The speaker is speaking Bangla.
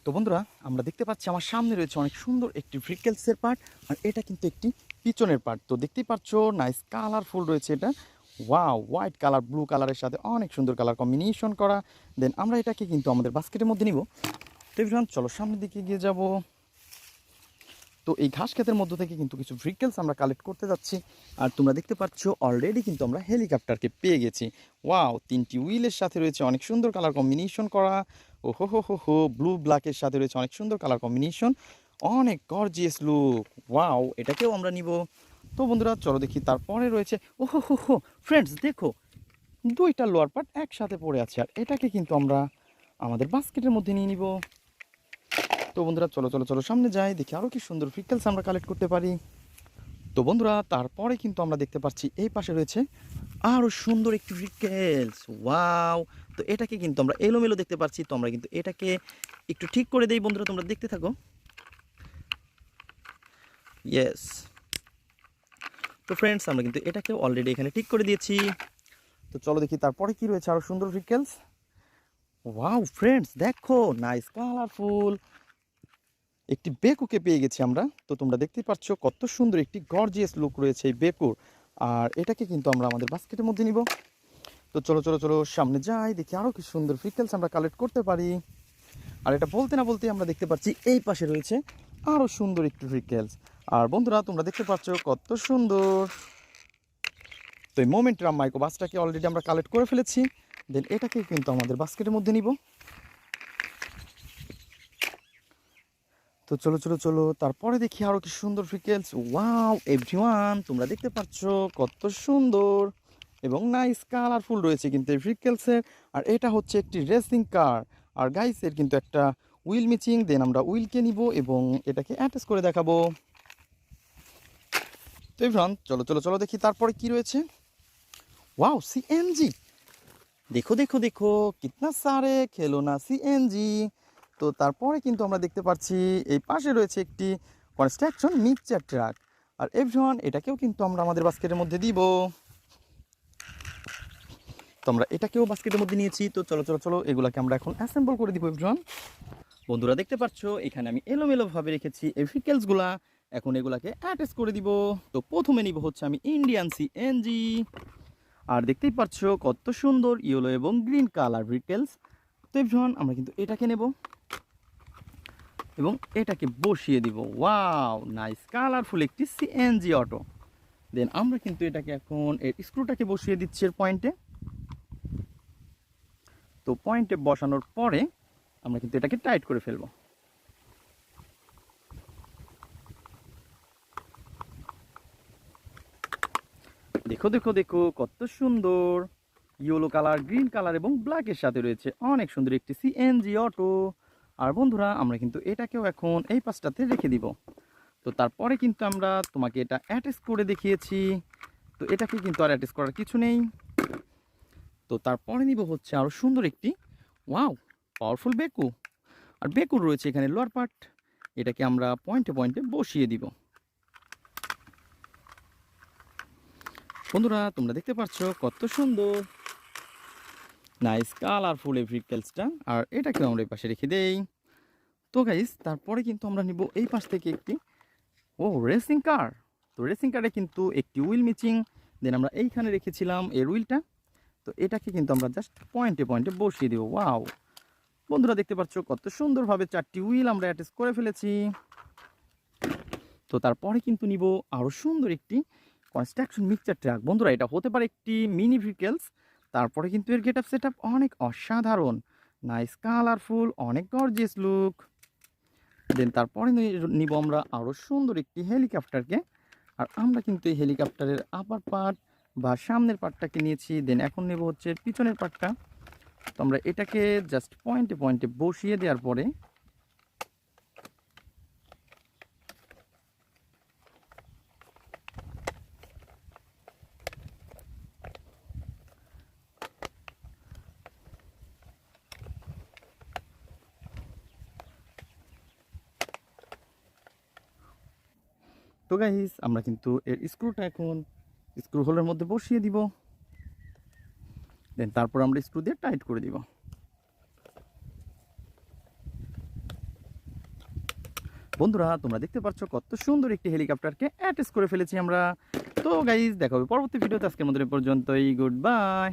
তো বন্ধুরা, আমরা দেখতে পাচ্ছি আমার সামনে রয়েছে অনেক সুন্দর একটি ভেহিকলসের পার্ট। আর এটা কিন্তু একটি পিছনের পার্ট। তো দেখতেই পাচ্ছ, নাইস কালারফুল রয়েছে এটা। ওয়াও, হোয়াইট কালার ব্লু কালারের সাথে অনেক সুন্দর কালার কম্বিনেশন করা। দেন আমরা এটাকে কিন্তু আমাদের বাস্কেটের মধ্যে নিব। তো এভরিওয়ান, চলো সামনের দিকে গিয়ে যাব। তো এই ঘাস ক্ষেতের মধ্য থেকে কিন্তু কিছু ভেহিকলস আমরা কালেক্ট করতে যাচ্ছি। আর তোমরা দেখতে পাচ্ছ অলরেডি কিন্তু আমরা হেলিকপ্টারকে পেয়ে গেছি। ওয়াও, 3টি হুইলের সাথে রয়েছে অনেক সুন্দর কালার কম্বিনেশন করা। ও হো হো হো হো, ব্লু ব্ল্যাকের সাথে রয়েছে অনেক সুন্দর কালার কম্বিনেশন, অনেক গর্জিয়াস লুক। ওয়াও, এটাকেও আমরা নিব। তো বন্ধুরা, চলো দেখি তারপরে রয়েছে। ও হো হো হো ফ্রেন্ডস, দেখো, দুইটা লোয়ার পার্ট একসাথে পড়ে আছে। আর এটাকে কিন্তু আমরা আমাদের বাস্কেটের মধ্যে নিয়ে নিব। তো বন্ধুরা, চলো চলো চলো সামনে যাই, দেখি আরও কি সুন্দর ভেহিকলস আমরা কালেক্ট করতে পারি। তো বন্ধুরা, তারপরে কিন্তু আমরা দেখতে পাচ্ছি এই পাশে রয়েছে আরও সুন্দর একটি ভেহিকলস। ওয়াও, তো এটাকে কিন্তু আমরা এলোমেলো দেখতে পাচ্ছি। তো আমরা কিন্তু এটাকে একটু ঠিক করে দেই। বন্ধুরা, তোমরা দেখতে থাকো। ইয়েস। তো ফ্রেন্ডস, আমরা কিন্তু এটাকে অলরেডি এখানে ঠিক করে দিয়েছি। তো চলো দেখি তারপরে কি রয়েছে আরও সুন্দর ভেহিকলস। ওয়াও ফ্রেন্ডস, দেখো, নাইস কালারফুল একটি বেকুকে পেয়ে গেছি আমরা। তো তোমরা দেখতেই পাচ্ছ কত সুন্দর একটি গর্জিয়াস লুক রয়েছে এই বেকুর। আর এটাকে কিন্তু আমরা আমাদের বাস্কেটের মধ্যে নিব। তো চলো চলো চলো সামনে যাই, দেখি আরও কি সুন্দর ভেহিকলস আমরা কালেক্ট করতে পারি। আর এটা বলতে না বলতে আমরা দেখতে পাচ্ছি এই পাশে রয়েছে আরও সুন্দর একটি ভেহিকলস। আর বন্ধুরা, তোমরা দেখতে পাচ্ছ কত সুন্দর। তো এই মোমেন্টাম মাইক্রো বাসটাকে অলরেডি আমরা কালেক্ট করে ফেলেছি। দেন এটাকে কিন্তু আমাদের বাস্কেটের মধ্যে নিব। তো চলো চলো চলো তারপরে দেখি আরও কি সুন্দর ভেহিকলস। ওয়াও এভরিওয়ান, তোমরা দেখতে পাচ্ছ কত সুন্দর এবং নাইস কালারফুল রয়েছে কিন্তু এই ভেহিকলসের। আর এটা হচ্ছে একটি রেসিং কার। আর গাইস, এর কিন্তু একটা হুইল মিচিং। দেন আমরা হুইলকে নিব এবং এটাকে অ্যাটাচ করে দেখাবো। তো এভরিওয়ান, চলো চলো চলো দেখি তারপরে কি রয়েছে। Wow, CNG. দেখো দেখো দেখো, কিতনা সারে খেলোনা সিএনজি। তো তারপরে কিন্তু আমরা দেখতে পাচ্ছি এই পাশে রয়েছে একটি কনস্ট্রাকশন মিক্সচার ট্রাক। আর এভরিওয়ান, এটাকেও কিন্তু আমরা আমাদের বাস্কেটের মধ্যে দিব। তো আমরা এটাকেও বাস্কেটের মধ্যে নিয়েছি। তো চলো চলো চলো এগুলাকে আমরা এখন অ্যাসেম্বল করে দিব এভরিওয়ান। বন্ধুরা, দেখতে পাচ্ছ এখানে আমি এলোমেলোভাবে রেখেছি এই ভেহিকলসগুলা। এখন এগুলাকে অ্যাটাচ করে দিব। তো প্রথমে নিব হচ্ছে আমি ইন্ডিয়ান সিএনজি। আর দেখতেই পাচ্ছ কত সুন্দর ইয়েলো এবং গ্রিন কালার ভেহিকলস। তো এভরিওয়ান, আমরা কিন্তু এটাকে নেব এবং এটাকে বসিয়ে দিব। ওয়াও, নাইস কালারফুল একটি সিএনজি অটো। দেন আমরা কিন্তু এটাকে এখন এর স্ক্রুটাকে বসিয়ে দিচ্ছি এর পয়েন্টে। তো পয়েন্টে বসানোর পরে আমরা কিন্তু এটাকে টাইট করে ফেলবো। দেখো দেখো দেখো, কত সুন্দর ইয়েলো কালার, গ্রিন কালার এবং ব্ল্যাকের সাথে রয়েছে অনেক সুন্দর একটি সিএনজি অটো। আর বন্ধুরা, আমরা কিন্তু এটাকেও এখন এই পাশটাতে রেখে দিব। তো তারপরে কিন্তু আমরা তোমাকে এটা অ্যাটাচ করে দেখিয়েছি। তো এটাকে কিন্তু আর অ্যাটাচ করার কিছু নেই। তো তারপরে নিব হচ্ছে আরও সুন্দর একটি, ওয়াও, পাওয়ারফুল বেকু। আর বেকুর রয়েছে এখানে লোয়ার পার্ট। এটাকে আমরা পয়েন্টে পয়েন্টে বসিয়ে দিব। বন্ধুরা, তোমরা দেখতে পাচ্ছ কত সুন্দর নাইস কালারফুল এই ভেহিকলসটা। আর এটাকে আমরা এই পাশে রেখে দেই। তো গাইস, তারপরে কিন্তু আমরা নিব এই পাশ থেকে একটি, ও, রেসিং কার। তো রেসিং কারে কিন্তু একটি হুইল মিচিং। দেন আমরা এইখানে রেখেছিলাম এর হুইলটা। তো এটাকে কিন্তু আমরা জাস্ট পয়েন্টে পয়েন্টে বসিয়ে দেবো। ওয়াও, বন্ধুরা দেখতে পাচ্ছ কত সুন্দরভাবে 4টি হুইল আমরা অ্যাটাচ করে ফেলেছি। তো তারপরে কিন্তু নিব আরও সুন্দর একটি কনস্ট্রাকশন মিক্সচার ট্রাক। বন্ধুরা, এটা হতে পারে একটি মিনি ভেহিকলস। তারপরে কিন্তু এর গেট আপ সেট আপ অনেক অসাধারণ, নাইস কালারফুল, অনেক গর্জিয়াস লুক। দেন তারপরে নিব আমরা আরও সুন্দর একটি হেলিকপ্টারকে। আর আমরা কিন্তু এই হেলিকপ্টারের আপার পার্ট বা সামনের পার্টটাকে নিয়েছি। দেন এখন নেব হচ্ছে পিছনের পার্টটা। তো আমরা এটাকে জাস্ট পয়েন্টে পয়েন্টে বসিয়ে দেওয়ার পরে তো গাইস, আমরা কিন্তু এর স্ক্রুটা এখন স্ক্রু হোলের মধ্যে বসিয়ে দিব। দেন তারপর আমরা স্ক্রু দিয়ে টাইট করে দিব। বন্ধুরা তোমরা দেখতে পাচ্ছ কত সুন্দর একটি হেলিকপ্টারকে অ্যাটাচ করে ফেলেছি আমরা। তো গাইজ দেখা হবে পরবর্তী ভিডিওতে, আজকের মতো এই পর্যন্তই, গুড বাই।